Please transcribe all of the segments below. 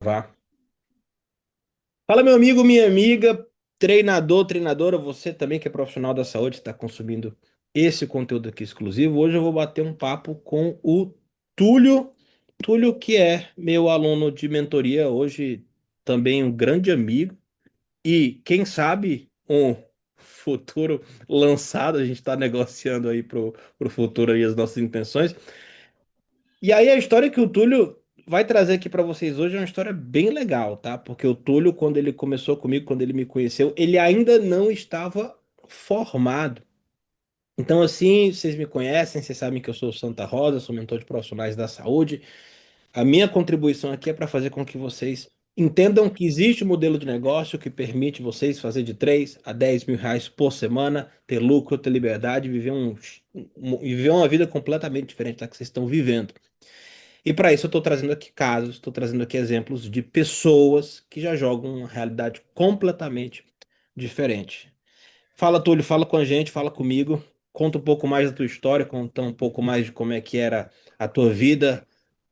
Vá. Fala, meu amigo, minha amiga, treinador, treinadora, você também que é profissional da saúde, está consumindo esse conteúdo aqui exclusivo. Hoje eu vou bater um papo com o Túlio. Túlio, que é meu aluno de mentoria, hoje também um grande amigo e, quem sabe, um futuro lançado. A gente está negociando aí pro futuro aí as nossas intenções. E aí a história que o Túlio vai trazer aqui para vocês hoje é uma história bem legal, tá? Porque o Túlio, quando ele começou comigo, quando ele me conheceu, ele ainda não estava formado. Então, assim, vocês me conhecem, vocês sabem que eu sou o Santa Rosa, sou mentor de profissionais da saúde. A minha contribuição aqui é para fazer com que vocês entendam que existe um modelo de negócio que permite vocês fazer de 3 a 10 mil reais por semana, ter lucro, ter liberdade, viver uma vida completamente diferente da que vocês estão vivendo. E para isso eu estou trazendo aqui casos, estou trazendo aqui exemplos de pessoas que já jogam uma realidade completamente diferente. Fala, Túlio, fala com a gente, fala comigo, conta um pouco mais da tua história, conta um pouco mais de como é que era a tua vida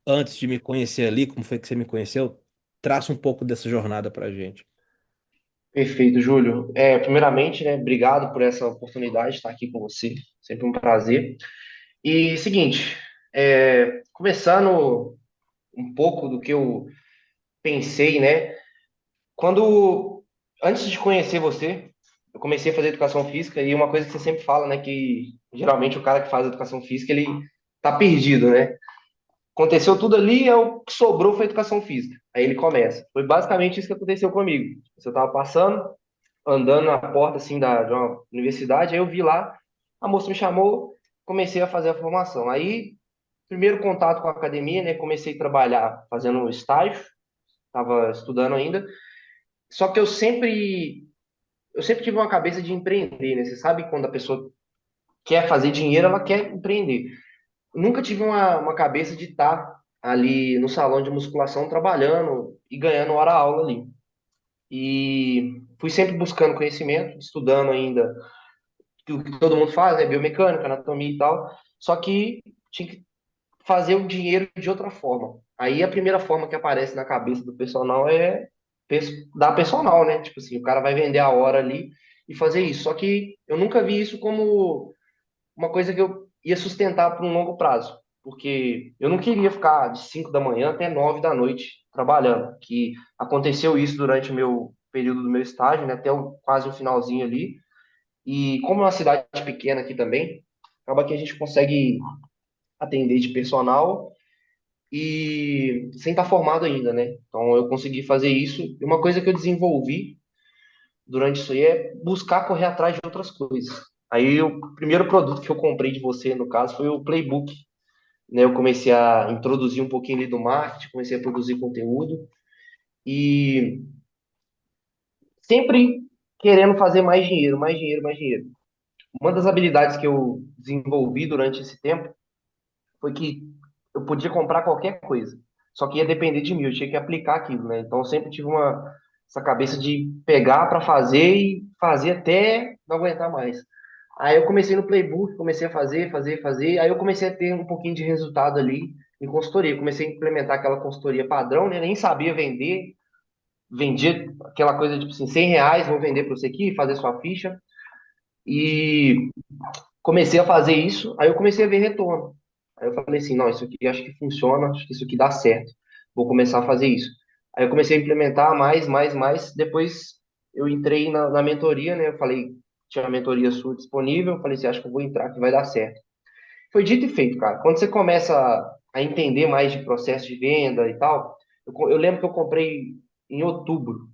antes de me conhecer ali, como foi que você me conheceu. Traça um pouco dessa jornada pra gente. Perfeito, Júlio. Primeiramente, né, obrigado por essa oportunidade de estar aqui com você. Sempre um prazer. E seguinte, começando um pouco do que eu pensei, né? Quando antes de conhecer você, eu comecei a fazer educação física e uma coisa que você sempre fala, né, que geralmente o cara que faz educação física ele tá perdido, né? Aconteceu tudo ali, o que sobrou foi educação física. Aí ele começa. Foi basicamente isso que aconteceu comigo. Eu estava passando andando na porta assim de uma universidade, aí eu vi lá, a moça me chamou, comecei a fazer a formação. Aí, primeiro contato com a academia, né? Comecei a trabalhar fazendo um estágio, estava estudando ainda. Só que eu sempre tive uma cabeça de empreender, né? Você sabe quando a pessoa quer fazer dinheiro, ela quer empreender. Nunca tive uma cabeça de estar ali no salão de musculação trabalhando e ganhando hora-aula ali. E fui sempre buscando conhecimento, estudando ainda que o que todo mundo faz, né? Biomecânica, anatomia e tal. Só que tinha que fazer o dinheiro de outra forma. Aí a primeira forma que aparece na cabeça do personal é dar personal, né? Tipo assim, o cara vai vender a hora ali e fazer isso. Só que eu nunca vi isso como uma coisa que eu ia sustentar por um longo prazo. Porque eu não queria ficar de 5 da manhã até 9 da noite trabalhando. Que aconteceu isso durante o meu período do meu estágio, né? Até quase o finalzinho ali. E como é uma cidade pequena aqui também, acaba que a gente consegue atender de personal e sem estar formado ainda, né? Então eu consegui fazer isso. E uma coisa que eu desenvolvi durante isso aí é buscar correr atrás de outras coisas. Aí o primeiro produto que eu comprei de você, no caso, foi o Playbook, né? Eu comecei a introduzir um pouquinho ali do marketing, comecei a produzir conteúdo e sempre querendo fazer mais dinheiro, mais dinheiro, mais dinheiro. Uma das habilidades que eu desenvolvi durante esse tempo foi que eu podia comprar qualquer coisa, só que ia depender de mim, eu tinha que aplicar aquilo, né? Então eu sempre tive essa cabeça de pegar para fazer e fazer até não aguentar mais. Aí eu comecei no Playbook, comecei a fazer, fazer, fazer, aí eu comecei a ter um pouquinho de resultado ali em consultoria, comecei a implementar aquela consultoria padrão, né? Nem sabia vender, vendia aquela coisa tipo assim, R$ 100, vou vender para você aqui, fazer sua ficha, e comecei a fazer isso, aí eu comecei a ver retorno. Aí eu falei assim, não, isso aqui acho que funciona, acho que isso aqui dá certo. Vou começar a fazer isso. Aí eu comecei a implementar mais, mais, mais. Depois eu entrei na mentoria, né? Eu falei, tinha a mentoria sua disponível. Eu falei assim, acho que eu vou entrar que vai dar certo. Foi dito e feito, cara. Quando você começa a entender mais de processo de venda e tal, eu lembro que eu comprei em outubro.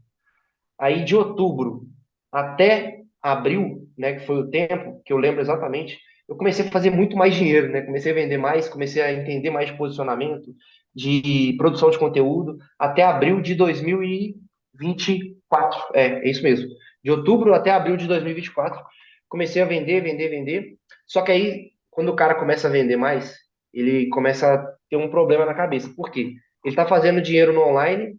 Aí de outubro até abril, né, que foi o tempo que eu lembro exatamente, eu comecei a fazer muito mais dinheiro, né? Comecei a vender mais, comecei a entender mais de posicionamento, de produção de conteúdo, até abril de 2024. É isso mesmo. De outubro até abril de 2024, comecei a vender, vender, vender. Só que aí, quando o cara começa a vender mais, ele começa a ter um problema na cabeça. Por quê? Ele está fazendo dinheiro no online,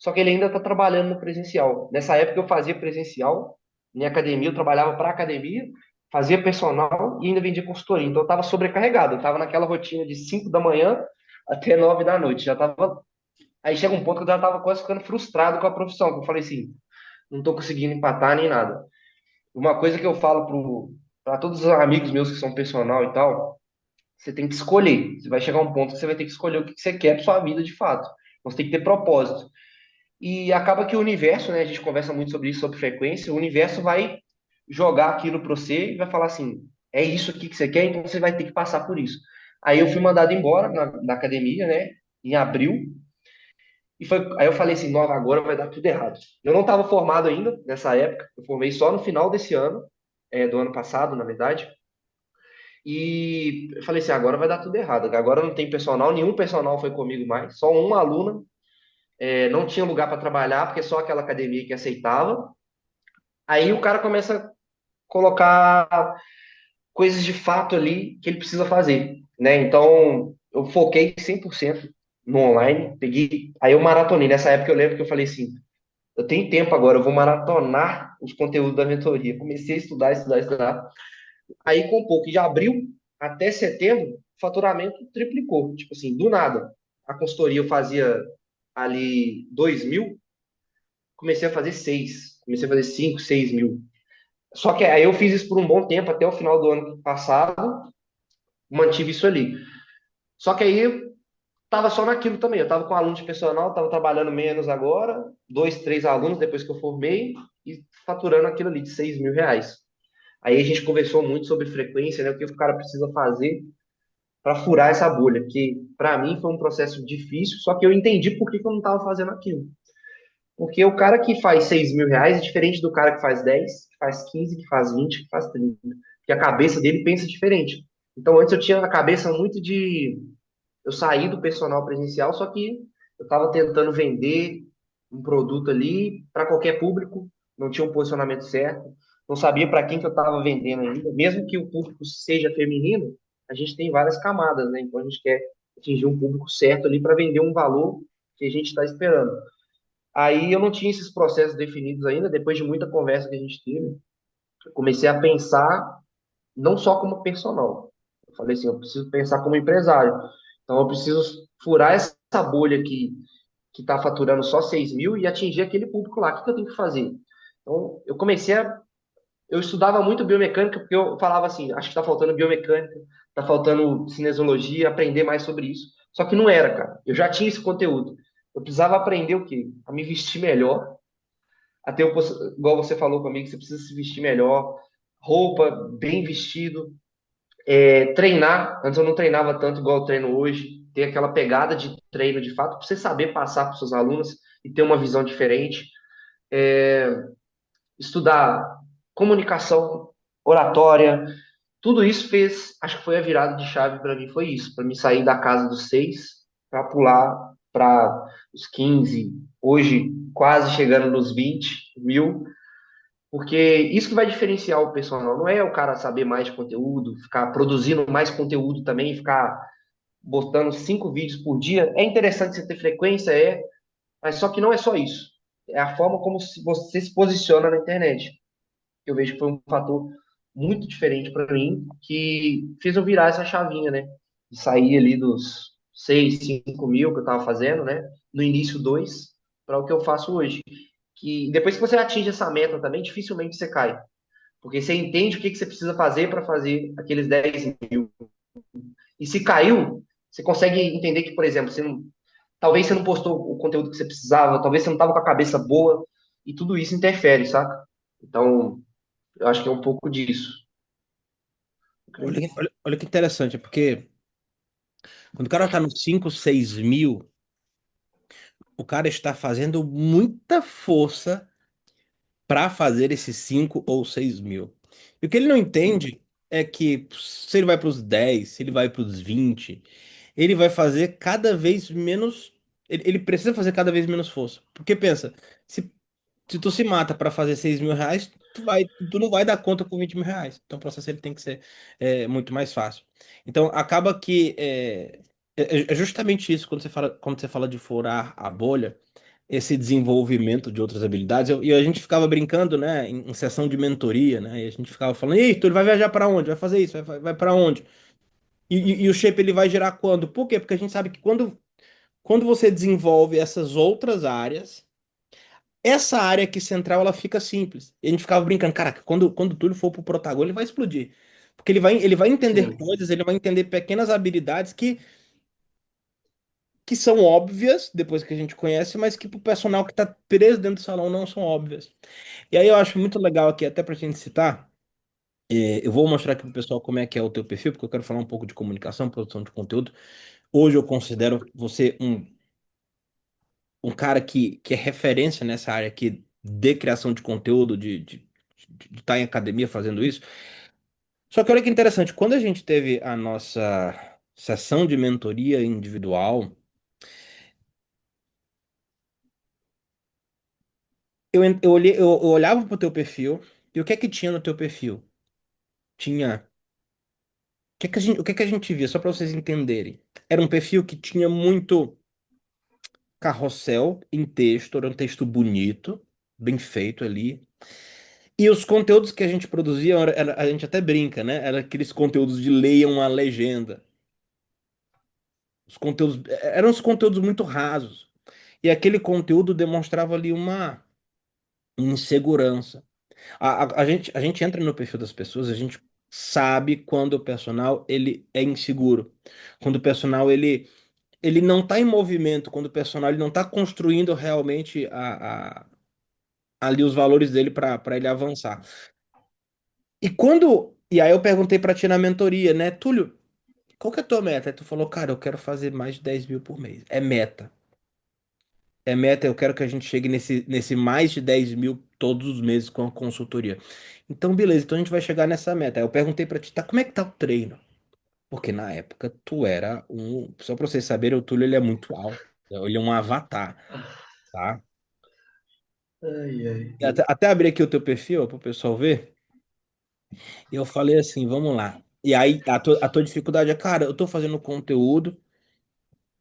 só que ele ainda está trabalhando no presencial. Nessa época eu fazia presencial, em academia, eu trabalhava para academia, fazia personal e ainda vendia consultoria. Então eu estava sobrecarregado, eu estava naquela rotina de 5 da manhã até 9 da noite. Já estava Aí chega um ponto que eu já tava quase ficando frustrado com a profissão, que eu falei assim, não tô conseguindo empatar nem nada. Uma coisa que eu falo para todos os amigos meus que são personal e tal, você tem que escolher. Você vai chegar a um ponto que você vai ter que escolher o que que você quer para sua vida de fato. Então, você tem que ter propósito. E acaba que o universo, né? A gente conversa muito sobre isso, sobre frequência. O universo vai jogar aquilo para você e vai falar assim: é isso aqui que você quer, então você vai ter que passar por isso. Aí eu fui mandado embora da academia, né? Em abril. E foi, aí eu falei assim: nova, agora vai dar tudo errado. Eu não estava formado ainda nessa época. Eu formei só no final desse ano, do ano passado, na verdade. E eu falei assim: agora vai dar tudo errado. Agora não tem personal, nenhum personal foi comigo mais, só uma aluna. Não tinha lugar para trabalhar, porque só aquela academia que aceitava. Aí o cara começa a colocar coisas de fato ali que ele precisa fazer, né? Então, eu foquei 100% no online, peguei, aí eu maratonei. Nessa época eu lembro que eu falei assim, eu tenho tempo agora, eu vou maratonar os conteúdos da mentoria. Comecei a estudar, estudar, estudar. Aí com um pouco de abril até setembro, o faturamento triplicou, tipo assim, do nada. A consultoria eu fazia ali 2.000, comecei a fazer 6, comecei a fazer 5, 6.000. Só que aí eu fiz isso por um bom tempo, até o final do ano passado, mantive isso ali. Só que aí tava só naquilo também. Eu tava com aluno de personal, tava trabalhando menos agora, dois, três alunos depois que eu formei e faturando aquilo ali de R$ 6.000. Aí a gente conversou muito sobre frequência, né? O que o cara precisa fazer para furar essa bolha, porque para mim foi um processo difícil, só que eu entendi por que que eu não estava fazendo aquilo. Porque o cara que faz R$ 6.000 é diferente do cara que faz 10, que faz 15, que faz 20, que faz 30. Porque a cabeça dele pensa diferente. Então, antes eu tinha a cabeça muito de. Eu saí do personal presencial, só que eu estava tentando vender um produto ali para qualquer público, não tinha um posicionamento certo, não sabia para quem que eu estava vendendo ainda. Mesmo que o público seja feminino, a gente tem várias camadas, né? Então, a gente quer atingir um público certo ali para vender um valor que a gente está esperando. Aí eu não tinha esses processos definidos ainda, depois de muita conversa que a gente teve, eu comecei a pensar não só como personal. Eu falei assim, eu preciso pensar como empresário. Então eu preciso furar essa bolha que está faturando só 6.000 e atingir aquele público lá. O que que eu tenho que fazer? Então eu comecei a. Eu estudava muito biomecânica porque eu falava assim, acho que está faltando biomecânica, está faltando cinesiologia, aprender mais sobre isso. Só que não era, cara. Eu já tinha esse conteúdo. Eu precisava aprender o quê? A me vestir melhor, até igual você falou comigo, você precisa se vestir melhor, roupa, bem vestido, treinar. Antes eu não treinava tanto igual eu treino hoje, ter aquela pegada de treino de fato, para você saber passar para os seus alunos e ter uma visão diferente. Estudar comunicação, oratória, tudo isso fez, acho que foi a virada de chave para mim, foi isso, para mim sair da casa dos 6 para pular para os 15, hoje quase chegando nos 20.000. Porque isso que vai diferenciar o personal, não é o cara saber mais de conteúdo, ficar produzindo mais conteúdo também, ficar botando 5 vídeos por dia. É interessante você ter frequência, mas só que não é só isso. É a forma como você se posiciona na internet. Eu vejo que foi um fator muito diferente para mim, que fez eu virar essa chavinha, né? De sair ali dos 6, 5.000 que eu estava fazendo, né? No início, 2, para o que eu faço hoje. Que depois que você atinge essa meta também, dificilmente você cai. Porque você entende o que que você precisa fazer para fazer aqueles 10.000. E se caiu, você consegue entender que, por exemplo, talvez você não postou o conteúdo que você precisava, talvez você não estava com a cabeça boa, e tudo isso interfere, saca? Então, eu acho que é um pouco disso. Olha, olha que interessante, porque quando o cara tá nos 5, 6 mil, o cara está fazendo muita força para fazer esses 5 ou 6 mil. E o que ele não entende é que se ele vai para os 10, se ele vai para os 20, ele vai fazer cada vez menos. Ele precisa fazer cada vez menos força. Porque pensa, se, se tu se mata para fazer 6 mil reais, tu não vai dar conta com 20 mil reais. Então o processo ele tem que ser muito mais fácil. Então acaba que é justamente isso quando você fala de furar a bolha, esse desenvolvimento de outras habilidades. E a gente ficava brincando, né, em sessão de mentoria, né? E a gente ficava falando: Eita, ele vai viajar para onde? Vai fazer isso? Vai para onde? E o shape ele vai gerar quando? Por quê? Porque a gente sabe que quando Quando você desenvolve essas outras áreas, essa área aqui central ela fica simples. E a gente ficava brincando, caraca, quando o Túlio for pro Protagon, ele vai explodir. Porque ele vai entender Sim, coisas, ele vai entender pequenas habilidades que são óbvias, depois que a gente conhece, mas que pro personal que tá preso dentro do salão não são óbvias. E aí eu acho muito legal aqui, até pra gente citar, eu vou mostrar aqui pro pessoal como é que é o teu perfil, porque eu quero falar um pouco de comunicação, produção de conteúdo. Hoje eu considero você um cara que é referência nessa área aqui de criação de conteúdo, de estar em academia fazendo isso. Só que olha que interessante, quando a gente teve a nossa sessão de mentoria individual, eu olhava pro teu perfil, e o que é que tinha no teu perfil? Tinha. O que é que a gente via? Só para vocês entenderem. Era um perfil que tinha muito carrossel em texto, era um texto bonito, bem feito ali. E os conteúdos que a gente produzia, a gente até brinca, né? Era aqueles conteúdos de leiam a legenda. Os conteúdos, eram os conteúdos muito rasos. E aquele conteúdo demonstrava ali uma insegurança. A gente entra no perfil das pessoas, a gente sabe quando o personal ele é inseguro. Quando o personal ele não está em movimento, quando o personal ele não está construindo realmente ali os valores dele para ele avançar. E aí eu perguntei para ti na mentoria, né, Túlio, qual que é a tua meta? Aí tu falou, cara, eu quero fazer mais de 10 mil por mês. É meta. É meta, eu quero que a gente chegue nesse mais de 10 mil todos os meses com a consultoria. Então, beleza, então a gente vai chegar nessa meta. Aí eu perguntei pra ti, tá, como é que tá o treino? Porque na época tu era um. Só pra vocês saberem, o Túlio ele é muito alto. Ele é um avatar, tá? ai, ai. E até abrir aqui o teu perfil, para o pessoal ver. E eu falei assim, vamos lá. E aí, a tua dificuldade é, cara, eu tô fazendo conteúdo,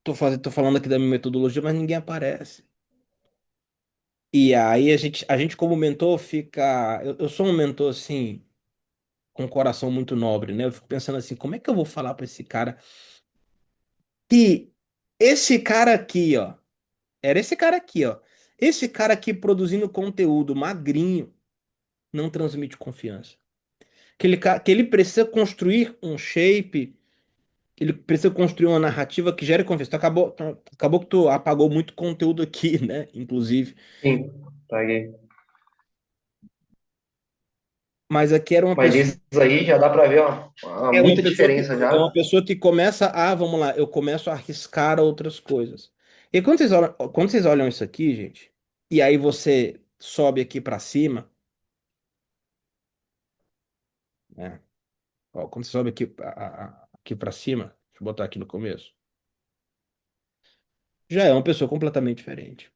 tô falando aqui da minha metodologia, mas ninguém aparece. E aí a gente como mentor fica. Eu sou um mentor assim, com um coração muito nobre, né? Eu fico pensando assim, como é que eu vou falar para esse cara que esse cara aqui, ó, era esse cara aqui, ó. Esse cara aqui produzindo conteúdo magrinho não transmite confiança. Que ele precisa construir um shape, ele precisa construir uma narrativa que gere confiança. Acabou que tu apagou muito conteúdo aqui, né? Inclusive. Sim, paguei. Mas aqui era uma Mas pessoa, isso aí já dá para ver uma é uma muita pessoa que diferença é já. uma pessoa que começa a, vamos lá, eu começo a arriscar outras coisas. E quando vocês olham isso aqui, gente, e aí você sobe aqui para cima, né? Ó, quando você sobe aqui, aqui para cima, deixa eu botar aqui no começo, já é uma pessoa completamente diferente.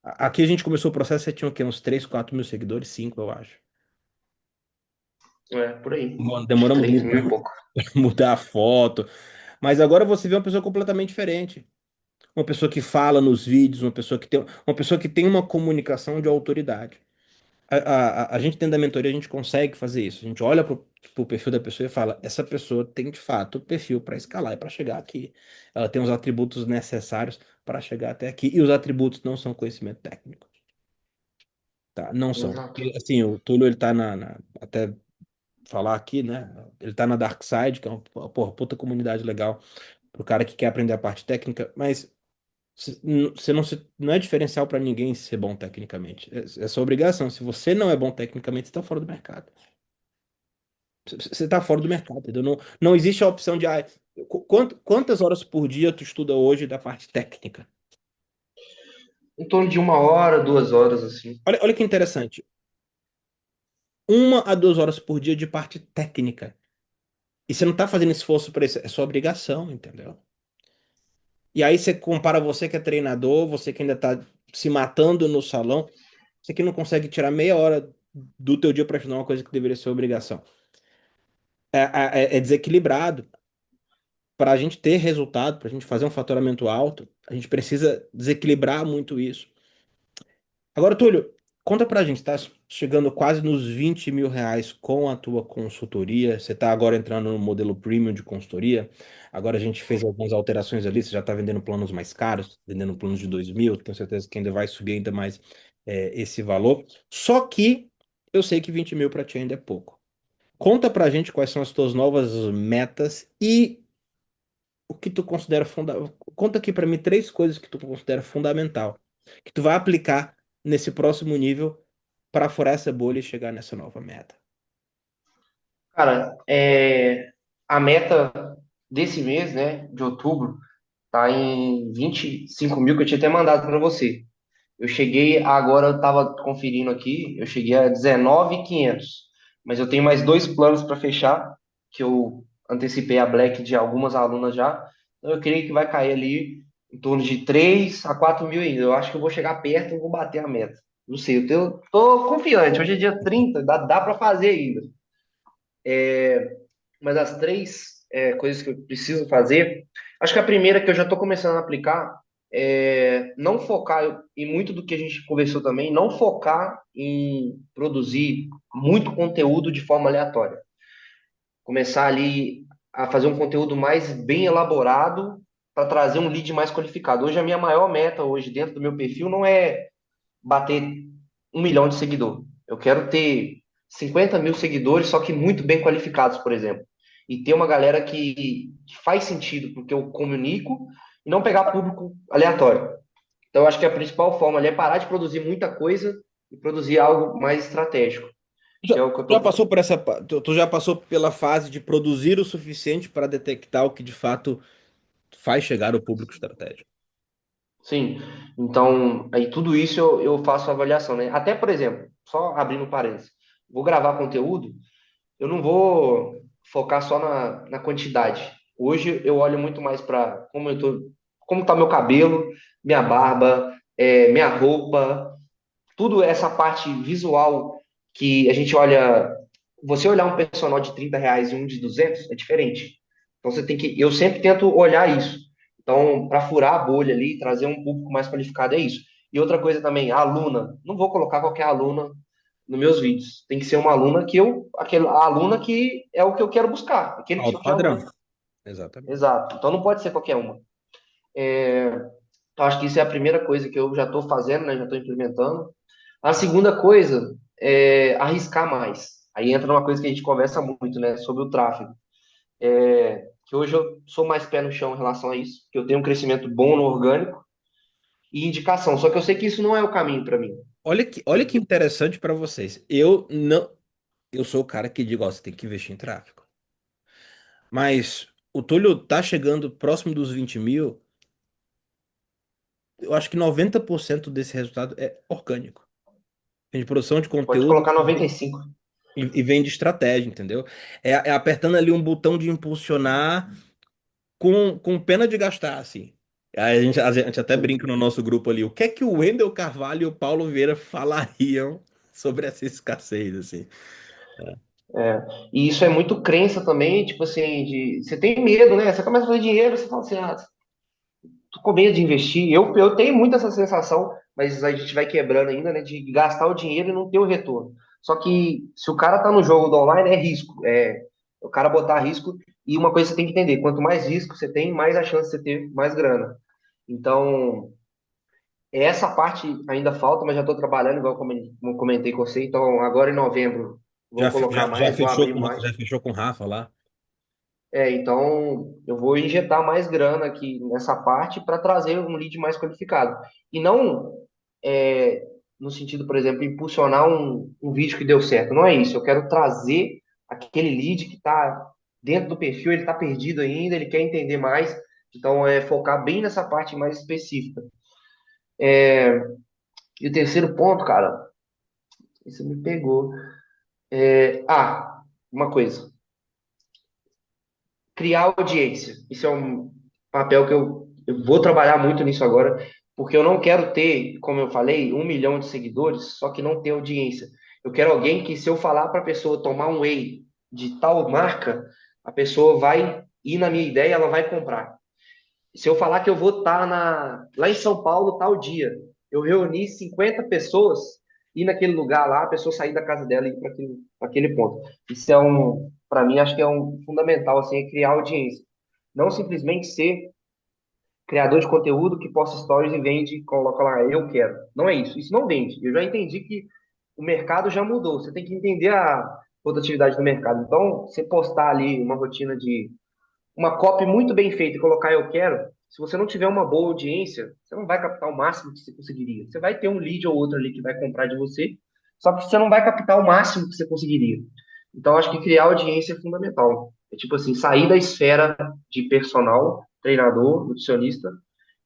Aqui a gente começou o processo, você tinha o quê? Uns 3, 4 mil seguidores? 5, eu acho. É, por aí. Bom, Uns demoramos 3 muito mil para e pouco. mudar a foto. Mas agora você vê uma pessoa completamente diferente. Uma pessoa que fala nos vídeos, uma pessoa que tem uma comunicação de autoridade. A gente dentro da mentoria, a gente consegue fazer isso. A gente olha pro perfil da pessoa e fala, essa pessoa tem de fato o perfil para escalar e para chegar aqui. Ela tem os atributos necessários para chegar até aqui. E os atributos não são conhecimento técnico. Tá? Não são. Exato. E, assim, o Túlio, ele tá até falar aqui, né? Ele tá na Dark Side, que é uma porra, puta comunidade legal pro cara que quer aprender a parte técnica, mas você não é diferencial para ninguém ser bom tecnicamente. É sua obrigação. Se você não é bom tecnicamente, você tá fora do mercado. Você tá fora do mercado, entendeu? Não existe a opção de quantas horas por dia tu estuda hoje da parte técnica. Em torno de 1 hora, 2 horas, assim. Olha que interessante. 1 a 2 horas por dia de parte técnica. E você não tá fazendo esforço para isso, é sua obrigação, entendeu? E aí você compara você que é treinador, você que ainda tá se matando no salão, você que não consegue tirar meia hora do teu dia para estudar uma coisa que deveria ser obrigação. É desequilibrado. Para a gente ter resultado, para a gente fazer um faturamento alto, a gente precisa desequilibrar muito isso. Agora, Túlio, Conta pra gente, tá chegando quase nos R$ 20.000 com a tua consultoria. Você tá agora entrando no modelo premium de consultoria. Agora a gente fez algumas alterações ali. Você já tá vendendo planos mais caros, vendendo planos de 2.000. Tenho certeza que ainda vai subir ainda mais esse valor. Só que eu sei que 20.000 pra ti ainda é pouco. Conta pra gente quais são as tuas novas metas e o que tu considera fundamental. Conta aqui pra mim três coisas que tu considera fundamental, que tu vai aplicar nesse próximo nível para furar essa bolha e chegar nessa nova meta. Cara, a meta desse mês, né, de outubro, tá em 25 mil que eu tinha até mandado para você. Eu cheguei, agora eu estava conferindo aqui, eu cheguei a 19.500, mas eu tenho mais dois planos para fechar, que eu antecipei a Black de algumas alunas já, então eu creio que vai cair ali em torno de 3 a 4 mil ainda. Eu acho que eu vou chegar perto e vou bater a meta. Não sei, tô confiante, hoje é dia 30, dá para fazer ainda. Mas as três coisas que eu preciso fazer, acho que a primeira que eu já estou começando a aplicar é não focar em muito do que a gente conversou também, não focar em produzir muito conteúdo de forma aleatória. Começar ali a fazer um conteúdo mais bem elaborado para trazer um lead mais qualificado. Hoje a minha maior meta hoje dentro do meu perfil não é bater 1 milhão de seguidores. Eu quero ter 50 mil seguidores, só que muito bem qualificados, por exemplo. E ter uma galera que faz sentido porque eu comunico e não pegar público aleatório. Então, eu acho que a principal forma ali é parar de produzir muita coisa e produzir algo mais estratégico, que Já, é o que eu já tô. passou por tu já passou pela fase de produzir o suficiente para detectar o que de fato faz chegar ao público estratégico. Sim. Então, aí tudo isso eu faço avaliação, né? Até, por exemplo, só abrindo parênteses, vou gravar conteúdo. Eu não vou focar só na quantidade. Hoje eu olho muito mais para como tá meu cabelo, minha barba, minha roupa, tudo essa parte visual que a gente olha. Você olhar um personal de R$ 30 e um de 200 é diferente. Então você tem que. Eu sempre tento olhar isso. Então, para furar a bolha ali, trazer um público mais qualificado é isso. E outra coisa também, a aluna. Não vou colocar qualquer aluna nos meus vídeos. Tem que ser uma aluna aquela aluna que é o que eu quero buscar, aquele Alto tipo de padrão. aluna. Exatamente. Exato. Então não pode ser qualquer uma. Então acho que isso é a primeira coisa que eu já estou fazendo, né? Já estou implementando. A segunda coisa é arriscar mais. Aí entra uma coisa que a gente conversa muito, né? Sobre o tráfego. Que hoje eu sou mais pé no chão em relação a isso, que eu tenho um crescimento bom no orgânico e indicação. Só que eu sei que isso não é o caminho para mim. Olha que interessante para vocês. Eu não, eu sou o cara que digo, ó, você tem que investir em tráfego. Mas o Túlio tá chegando próximo dos 20.000. Eu acho que 90% desse resultado é orgânico. Vem de produção de Pode conteúdo colocar 95. e vem de estratégia, entendeu? É apertando ali um botão de impulsionar com pena de gastar, assim. Aí a gente até Sim. brinca no nosso grupo ali. O que é que o Wendel Carvalho e o Paulo Vieira falariam sobre essa escassez, assim? E isso é muito crença também, tipo assim, você tem medo, né? Você começa a fazer dinheiro, você fala assim, tô com medo de investir. Eu tenho muito essa sensação, mas a gente vai quebrando ainda, né? De gastar o dinheiro e não ter o retorno. Só que se o cara tá no jogo do online, é risco. O cara botar risco. E uma coisa que você tem que entender: quanto mais risco você tem, mais a chance de você ter mais grana. Então, essa parte ainda falta, mas já estou trabalhando, igual como comentei com você. Então, agora em novembro, Já, vou colocar já mais, vou fechou abrir com, mais. já fechou com o Rafa lá? Então eu vou injetar mais grana aqui nessa parte para trazer um lead mais qualificado. E não é, no sentido, por exemplo, impulsionar um vídeo que deu certo. Não é isso. Eu quero trazer aquele lead que está dentro do perfil, ele está perdido ainda, ele quer entender mais. Então, é focar bem nessa parte mais específica. E o terceiro ponto, cara, isso me pegou. Uma coisa. Criar audiência. Isso é um papel que eu vou trabalhar muito nisso agora, porque eu não quero ter, como eu falei, 1 milhão de seguidores, só que não ter audiência. Eu quero alguém que, se eu falar para a pessoa tomar um whey de tal marca, a pessoa vai ir na minha ideia, ela vai comprar. Se eu falar que eu vou estar lá em São Paulo tal dia, eu reuni 50 pessoas, ir naquele lugar lá, a pessoa sair da casa dela e ir para aquele ponto. Isso é para mim, acho que é um fundamental, assim, é criar audiência. Não simplesmente ser criador de conteúdo que posta stories e vende, coloca lá, eu quero. Não é isso. Isso não vende. Eu já entendi que o mercado já mudou. Você tem que entender a rotatividade do mercado. Então, você postar ali uma rotina de uma copy muito bem feita e colocar eu quero, se você não tiver uma boa audiência, você não vai captar o máximo que você conseguiria. Você vai ter um lead ou outro ali que vai comprar de você, só que você não vai captar o máximo que você conseguiria. Então, acho que criar audiência é fundamental. É tipo assim, sair da esfera de personal, treinador, nutricionista,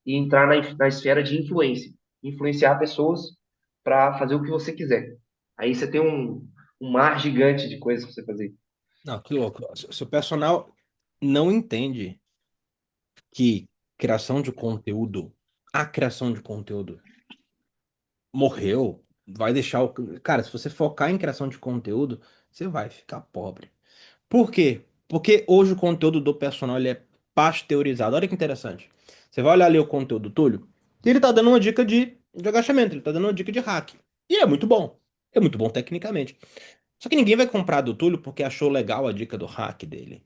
e entrar na esfera de influência. Influenciar pessoas para fazer o que você quiser. Aí você tem um mar gigante de coisas para você fazer. Não, que louco. Se o personal não entende que criação de conteúdo, a criação de conteúdo morreu, vai deixar o. Cara, se você focar em criação de conteúdo, você vai ficar pobre. Por quê? Porque hoje o conteúdo do personal ele é pasteurizado. Olha que interessante. Você vai olhar ali o conteúdo do Túlio, e ele tá dando uma dica de agachamento, ele tá dando uma dica de hack. E é muito bom. É muito bom tecnicamente. Só que ninguém vai comprar do Túlio porque achou legal a dica do hack dele.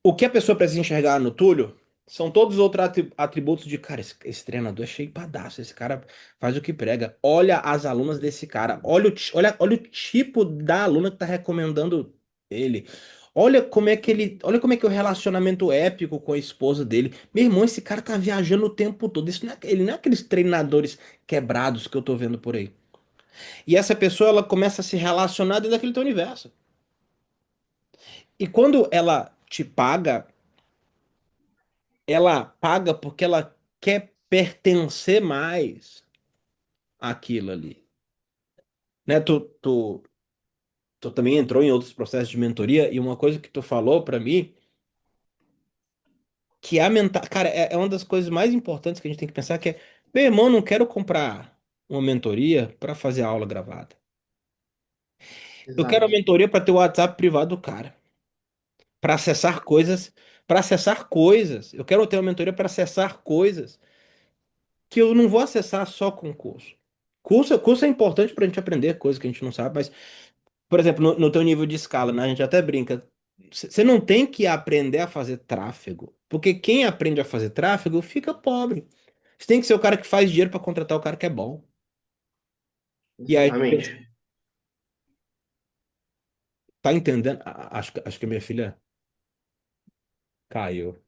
O que a pessoa precisa enxergar no Túlio são todos os outros atributos de, cara, esse treinador é cheipadaço, esse cara faz o que prega. Olha as alunas desse cara, olha o tipo da aluna que tá recomendando ele. Olha como é que é o relacionamento épico com a esposa dele. Meu irmão, esse cara tá viajando o tempo todo. Ele não é aqueles treinadores quebrados que eu tô vendo por aí. E essa pessoa, ela começa a se relacionar dentro daquele teu universo. E quando ela paga porque ela quer pertencer mais àquilo ali. Né? Tu também entrou em outros processos de mentoria e uma coisa que tu falou pra mim, que é a mental, cara, é uma das coisas mais importantes que a gente tem que pensar que é, meu irmão, não quero comprar uma mentoria pra fazer aula gravada. Eu quero uma Exato. mentoria pra ter o WhatsApp privado do cara, pra acessar coisas, para acessar coisas. Eu quero ter uma mentoria pra acessar coisas que eu não vou acessar só com curso. Curso é importante para a gente aprender coisas que a gente não sabe, mas, por exemplo, no teu nível de escala, né, a gente até brinca. Você não tem que aprender a fazer tráfego, porque quem aprende a fazer tráfego fica pobre. Você tem que ser o cara que faz dinheiro para contratar o cara que é bom. E aí, Exatamente. tá entendendo? Acho que a minha filha caiu.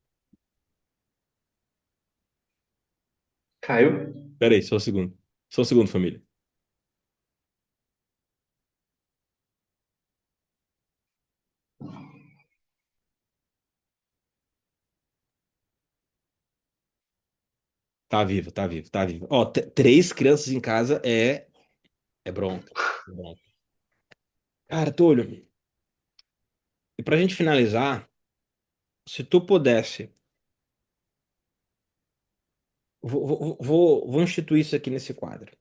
Caiu? Peraí, só um segundo. Só um segundo, família. Tá vivo, tá vivo, tá vivo. Ó, três crianças em casa é bronca. É bronca. Cara, Túlio, e pra gente finalizar, se tu pudesse, vou instituir isso aqui nesse quadro.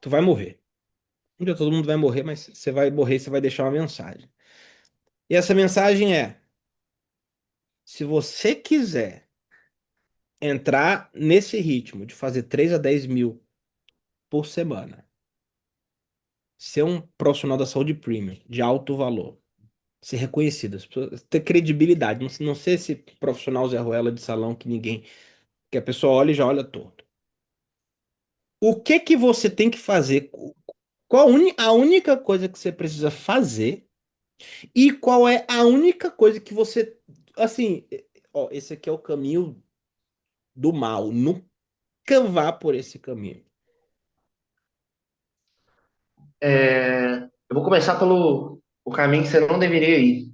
Tu vai morrer. Um dia todo mundo vai morrer, mas você vai morrer e você vai deixar uma mensagem. E essa mensagem é: se você quiser entrar nesse ritmo de fazer 3 a 10 mil por semana, ser um profissional da saúde premium, de alto valor, ser reconhecido, as pessoas- ter credibilidade, não ser esse profissional Zé Ruela de salão que ninguém, que a pessoa olha e já olha torto. O que que você tem que fazer? A única coisa que você precisa fazer e qual é a única coisa que você, assim, ó, esse aqui é o caminho do mal. Nunca vá por esse caminho. Eu vou começar pelo o caminho que você não deveria ir,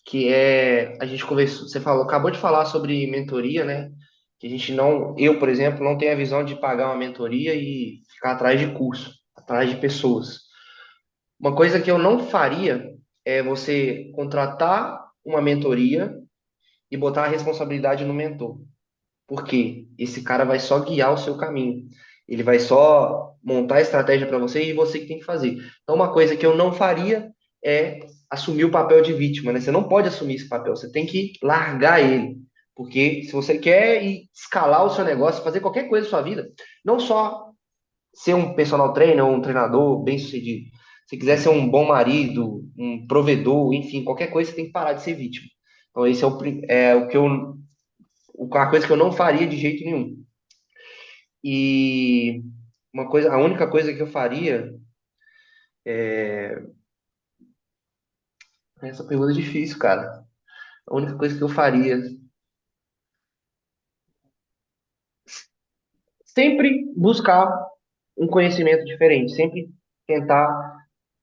que é a gente conversou, você falou, acabou de falar sobre mentoria, né? Que a gente não, eu, por exemplo, não tenho a visão de pagar uma mentoria e ficar atrás de curso, atrás de pessoas. Uma coisa que eu não faria é você contratar uma mentoria e botar a responsabilidade no mentor. Porque esse cara vai só guiar o seu caminho. Ele vai só montar a estratégia para você e você que tem que fazer. Então, uma coisa que eu não faria é assumir o papel de vítima, né? Você não pode assumir esse papel, você tem que largar ele. Porque se você quer escalar o seu negócio, fazer qualquer coisa na sua vida, não só ser um personal trainer ou um treinador bem-sucedido, se quiser ser um bom marido, um provedor, enfim, qualquer coisa, você tem que parar de ser vítima. Então, esse é o que a coisa que eu não faria de jeito nenhum. E a única coisa que eu faria, essa pergunta é difícil, cara. A única coisa que eu faria, sempre buscar um conhecimento diferente, sempre tentar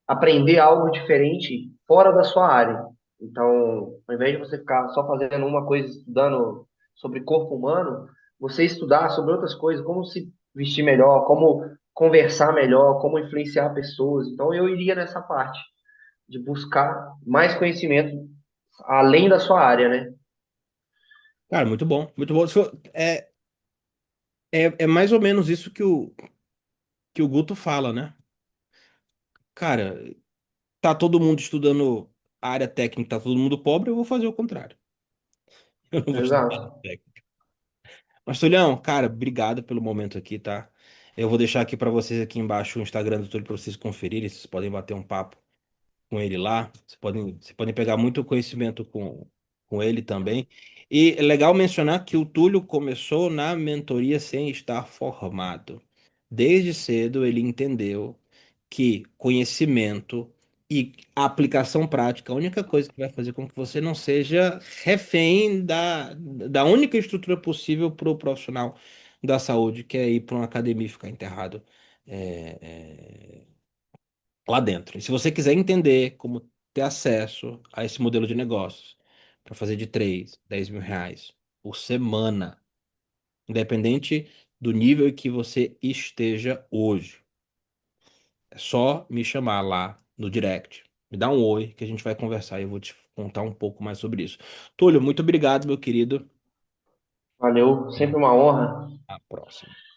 aprender algo diferente fora da sua área. Então, ao invés de você ficar só fazendo uma coisa, estudando sobre corpo humano, você estudar sobre outras coisas, como se vestir melhor, como conversar melhor, como influenciar pessoas. Então, eu iria nessa parte de buscar mais conhecimento além da sua área, né? Cara, muito bom, muito bom. É mais ou menos isso que o Guto fala, né? Cara, tá todo mundo estudando a área técnica, tá todo mundo pobre, eu vou fazer o contrário. Eu não vou estudar a área Exato. técnica. Mas, Tulhão, cara, obrigado pelo momento aqui, tá? Eu vou deixar aqui pra vocês aqui embaixo o Instagram do Túlio pra vocês conferirem, vocês podem bater um papo com ele lá. Vocês podem pegar muito conhecimento com ele também. E é legal mencionar que o Túlio começou na mentoria sem estar formado. Desde cedo ele entendeu que conhecimento e aplicação prática, é a única coisa que vai fazer com que você não seja refém da única estrutura possível para o profissional da saúde, que é ir para uma academia e ficar enterrado. é, é, lá dentro. E se você quiser entender como ter acesso a esse modelo de negócios para fazer de 3 10 mil reais por semana, independente do nível em que você esteja hoje, é só me chamar lá no direct. Me dá um oi que a gente vai conversar e eu vou te contar um pouco mais sobre isso. Túlio, muito obrigado, meu querido. Valeu, sempre E uma honra. a próxima.